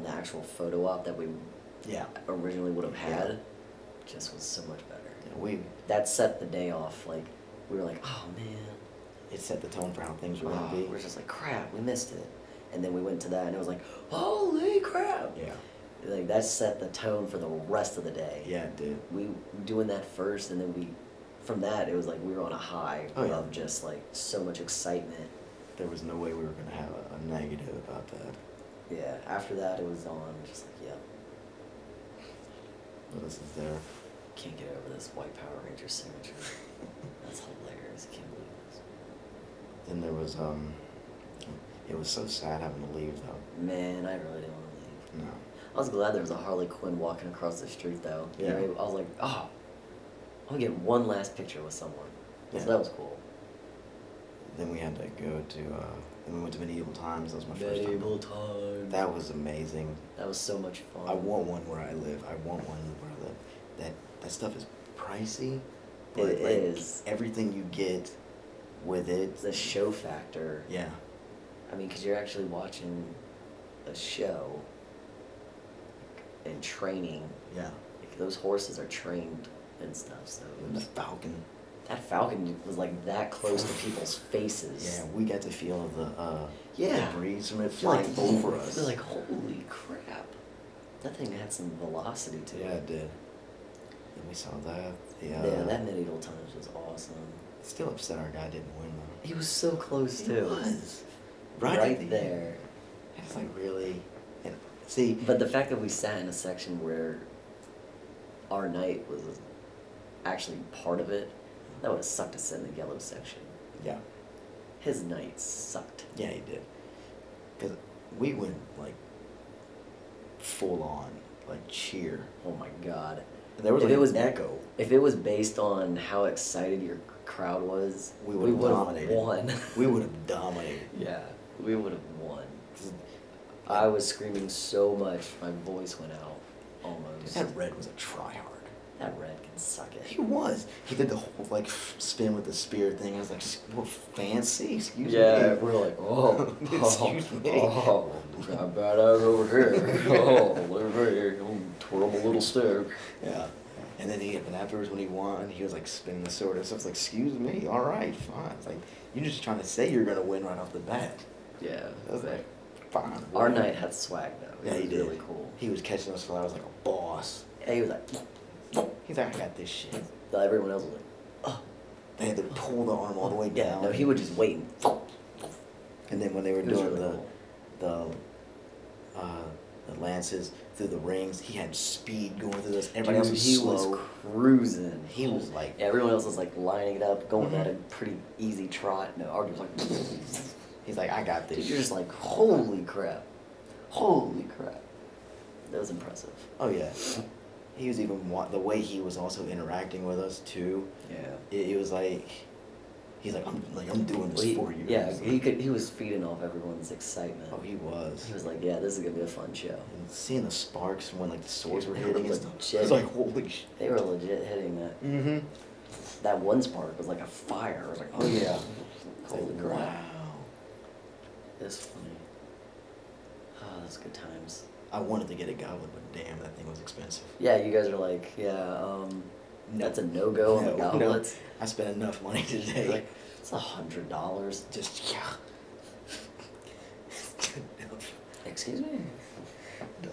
the actual photo op that we originally would have had just was so much better. Yeah, that set the day off. Like, we were like, oh man. It set the tone for how things were gonna be. We were just like, crap, we missed it. And then we went to that and it was like, holy crap. Yeah. Like, that set the tone for the rest of the day. Yeah, it did. We doing that first, and then from that, it was like we were on a high of just like so much excitement. There was no way we were going to have a negative about that. Yeah, after that, it was on just like, yep. What else is there? Can't get over this white Power Ranger signature. That's hilarious. I can't believe this. Then there was, it was so sad having to leave, though. Man, I really didn't want to leave. No. I was glad there was a Harley Quinn walking across the street, though. Yeah. I was like, oh, I'm going to get one last picture with someone. Yeah. So that was cool. Then we had to go to, then we went to Medieval Times. That was my first time. Medieval Times. That was amazing. That was so much fun. I want one where I live. I want one where I live. That stuff is pricey. But it is. Everything you get with it. The show factor. Yeah. I mean, because you're actually watching a show and training. Yeah. Like, those horses are trained and stuff, so. The Falcon. That Falcon was like that close to people's faces. Yeah, we got to feel the breeze from it You're flying over us. You're like, holy crap. That thing had some velocity to it. Yeah, it did. And we saw that. Yeah, that Medieval Times was awesome. Still upset our guy didn't win, though. He was so close, too. He was. Right there. It's like, really? And see. But the fact that we sat in a section where our night was actually part of it, that would have sucked to sit in the yellow section. Yeah. His night sucked. Yeah, he did. Because we went, like, full on, like, cheer. Oh my god. And there was if like it was an echo. If it was based on how excited your crowd was, we would have dominated. Won. We would have dominated. Yeah, we would have won. I was screaming so much, my voice went out almost. That Red was a tryhard. That Red can suck it. He was. He did the whole like spin with the spear thing. I was like, we're fancy. Excuse me. Yeah, we're like, oh, excuse me. Oh, got bad eyes over here. Oh, look here, twirl my little stick. Yeah. And then and afterwards when he won, he was like spinning the sword and stuff. I was like, excuse me, all right, fine. It's like, you're just trying to say you're gonna win right off the bat. Yeah. I was like, fine. Our night had swag though. Yeah, he did. Really cool. He was catching us while I was like a boss. Yeah, he was like, he's like, I got this shit. Everyone else was like, oh. They had to pull the arm all the way down. Yeah, no, he would just wait. And then when they were doing really the lances through the rings, he had speed going through this. Everybody else was slow. He was cruising. He was like... Everyone else was like lining it up, going at a pretty easy trot. No, Artie was like... He's like, I got this. Dude, you're just like, holy crap. Holy crap. That was impressive. Oh, yeah. He was even... The way he was also interacting with us, too. Yeah. It was like... He's like, I'm doing this for you. Yeah, he was feeding off everyone's excitement. Oh, he was. He was like, yeah, this is going to be a fun show. And seeing the sparks when, like, the swords were hitting and stuff. I was like, holy shit. They were legit hitting that. Mm-hmm. That one spark was like a fire. I was like, oh, yeah. Holy like, crap. Wow. It's funny. Oh, that's good times. I wanted to get a goblet, but damn, that thing was expensive. Yeah, you guys are like, yeah, that's a no-go on the goblets. No. I spent enough money today. Like, it's $100. Just, yeah. Excuse me? Did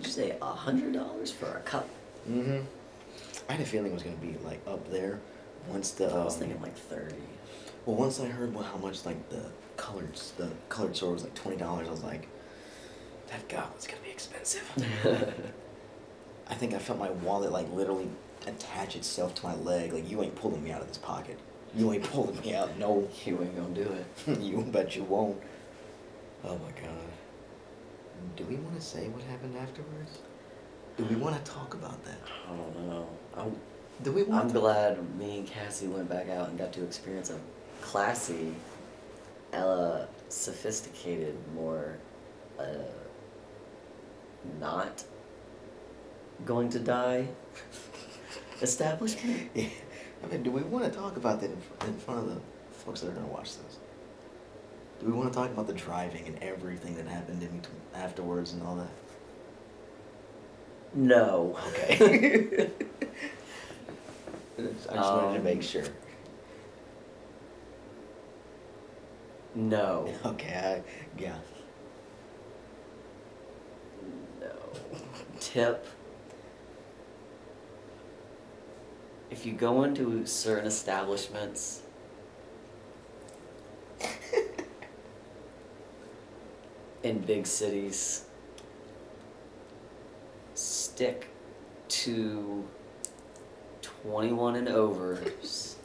you say $100 for a cup? Mm-hmm. I had a feeling it was going to be, like, up there once the... I was thinking, like, 30. Well, once I heard how much, like, the colored sword was, like, $20, I was like, that goblet's going to be expensive. I think I felt my wallet, like, literally attach itself to my leg. Like, you ain't pulling me out of this pocket. You ain't pulling me out. No. You ain't gonna do it. You bet you won't. Oh, my God. Do we want to say what happened afterwards? Do we want to talk about that? I don't know. I'm glad me and Cassie went back out and got to experience a classy, sophisticated, more, not going to die establishment. Yeah. I mean, do we want to talk about that in front of the folks that are going to watch this? Do we want to talk about the driving and everything that happened afterwards and all that? No. Okay. I just wanted to make sure. No. Okay, yeah. No. Tip. If you go into certain establishments, in big cities, stick to 21 and overs.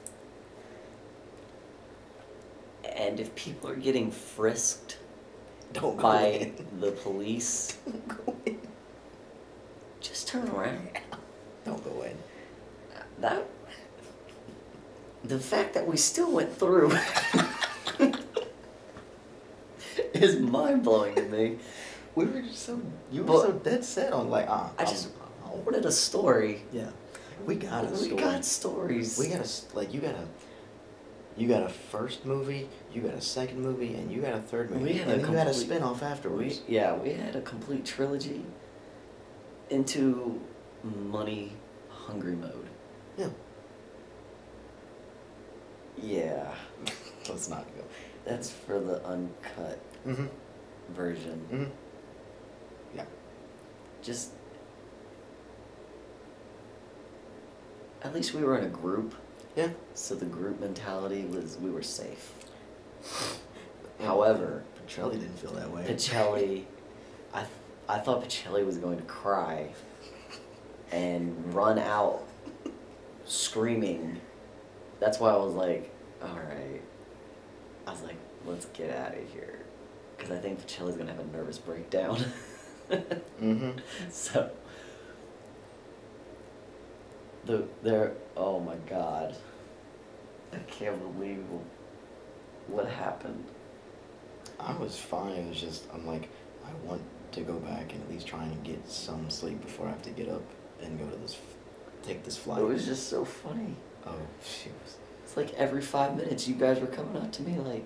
And if people are getting frisked Don't go by in. the police, Don't go in. just turn around. Don't go in. That, the fact that we still went through is mind-blowing to me. We were just so, you were But- so dead set on like, I wanted a story. yeah. We got a We story. got stories. We got a, like, you got a first movie, you got a second movie, and you got a third movie. We had and a then you had a complete- spin-off afterwards. we had a complete trilogy into money hungry mode. Yeah. Yeah, Let's not go. that's for the uncut Mm-hmm. version. Mm-hmm. Yeah. Just, at least we were in a group, Yeah. so the group mentality was, we were safe. However, Petrelli didn't feel that way. Pacelli, I thought Pacelli was going to cry and run out screaming. That's why I was like, alright. I was like, let's get out of here. Because I think Pacelli's going to have a nervous breakdown. Mm-hmm. So, oh my god. I can't believe what happened. I was fine. It was just, I'm like, I want to go back and at least try and get some sleep before I have to get up and go to this, take this flight. It was just so funny. Oh, she was. It's like every 5 minutes you guys were coming up to me like,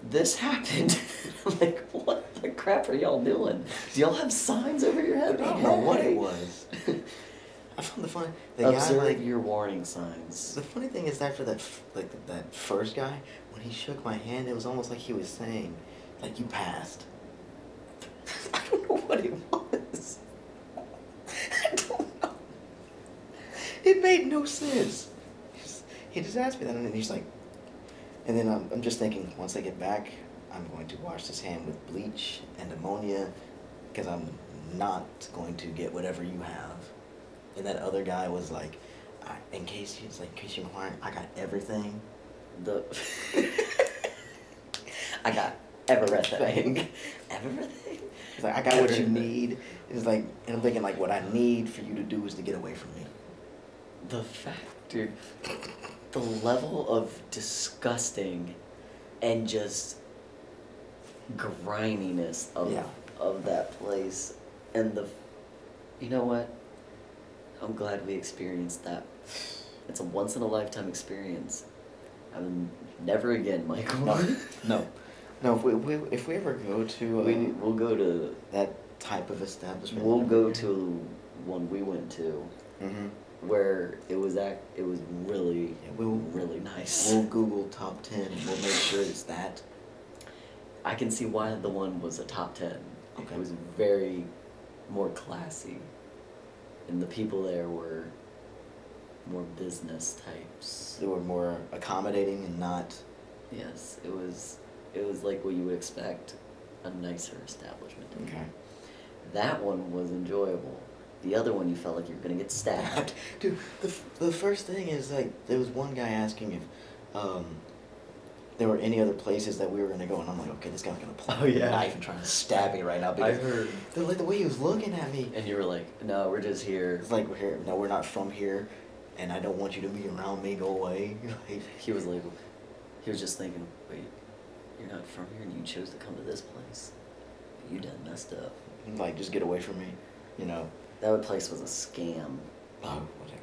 this happened. I'm like, what the crap are y'all doing? Do y'all have signs over your head? I don't know what Hey. it was. I found the funny. The guy, Observe like, your warning signs. the funny thing is after that, that first guy, when he shook my hand, it was almost like he was saying, like, you passed. I don't know what it was. I don't know. It made no sense. He just asked me that, and then he's like, and then I'm just thinking, once I get back, I'm going to wash this hand with bleach and ammonia, because I'm not going to get whatever you have. And that other guy was like, in case you're inquiring, I got everything. I got everything. Everything? He's like, I got what you need. It's like, and I'm thinking, like, what I need for you to do is to get away from me. The fact, dude, the level of disgusting and just griminess of Yeah. of that place, and you know what? I'm glad we experienced that. It's a once in a lifetime experience. I mean, never again, Michael. No. If we ever go to We'll go to that type of establishment, we'll go to one we went to Mm-hmm. where it was really Yeah, we'll really nice. We'll Google top 10 and we'll make sure it's that. I can see why the one was a top 10. Okay. It was very more classy, and the people there were more business types. They were more accommodating and not. Yes, it was like what you would expect a nicer establishment to be. Okay. That one was enjoyable. The other one, you felt like you were gonna get stabbed. Dude, the first thing is, like, there was one guy asking if there were any other places that we were gonna go, and I'm like, okay, this guy's gonna pull Oh, yeah. a knife and try to stab me right now I because heard. the way he was looking at me, And you were like, no, we're just here. it's like, we're here. No, we're not from here, and I don't want you to be around me. Go away. Like, He was like, he was just thinking, wait, you're not from here and you chose to come to this place? You done messed up. like, just get away from me, you know. That place was a scam. Oh, whatever.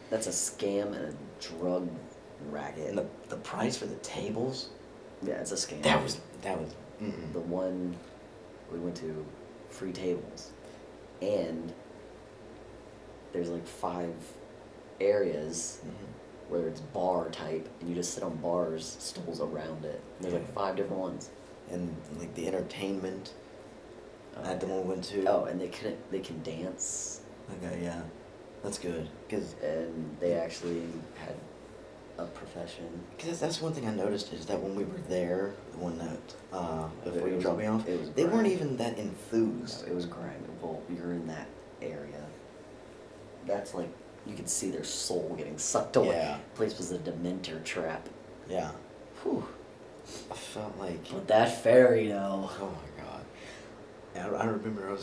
That's a scam and a drug racket. And the price for the tables, Yeah, it's a scam. that was The one we went to, free tables. And there's like 5 areas where it's bar type, and you just sit on bars, stools around it. There's like 5 different ones. And like the entertainment. At the one we went to. Oh, and they can dance. Okay, yeah, that's good. And they actually had a profession. Cause that's one thing I noticed is that when we were there, the one that before you was- dropped me off, it was they weren't grimy. even that enthused. No, it was grimy. Well, you're in that area. That's like you could see their soul getting sucked away. Yeah. The place was a dementor trap. Yeah, Whew. I felt like. But that ferry though. Oh my god. And I remember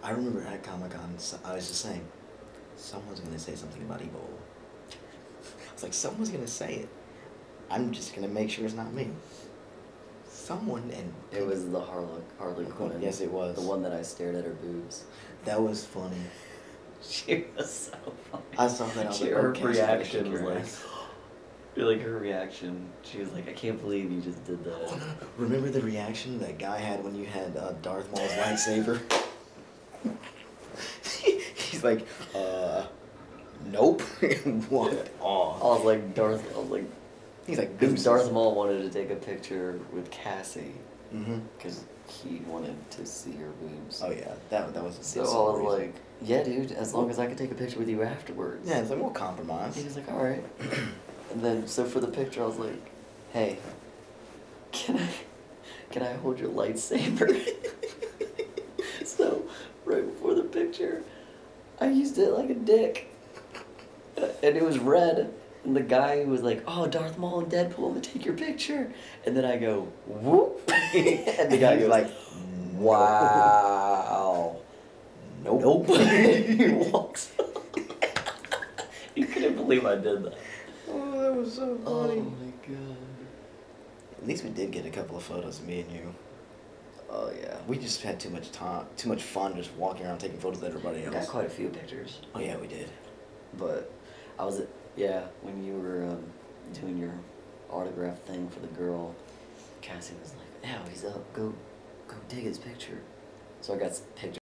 I remember at Comic-Con, I was just saying, someone's gonna say something about Ebola. I was like, someone's gonna say it. I'm just gonna make sure it's not me. Someone, and It was the Harley Quinn. Yes, it was. The one that I stared at her boobs. that was funny. She was so funny. I saw that. I was like, Her okay, she's gonna reaction kick was your like, ass. her reaction. She was like, I can't believe you just did that. Remember the reaction that guy had when you had Darth Maul's lightsaber? He's like, nope. Walked off. I was like, He's like, because Darth Maul wanted to take a picture with Cassie Mm-hmm. because he wanted to see her boobs. Oh yeah, that was. So I was like, yeah, dude, as long as I could take a picture with you afterwards. yeah, it's like we'll compromise. He was like, all right. And then, so for the picture, I was like, hey, can I hold your lightsaber? So, right before the picture, I used it like a dick. And it was red. And the guy was like, oh, Darth Maul and Deadpool, I'm gonna take your picture. And then I go, whoop. And the guy He's goes, like, wow. nope. He walks off. You couldn't believe I did that. Oh, that was so Oh funny. my god. At least we did get a couple of photos of me and you. Oh yeah. We just had too much time, too much fun just walking around taking photos of everybody We else. got quite a few pictures. Oh yeah, we did. But I was when you were doing your autograph thing for the girl, Cassie was like, "Yeah, he's up. Go dig his picture." So I got pictures.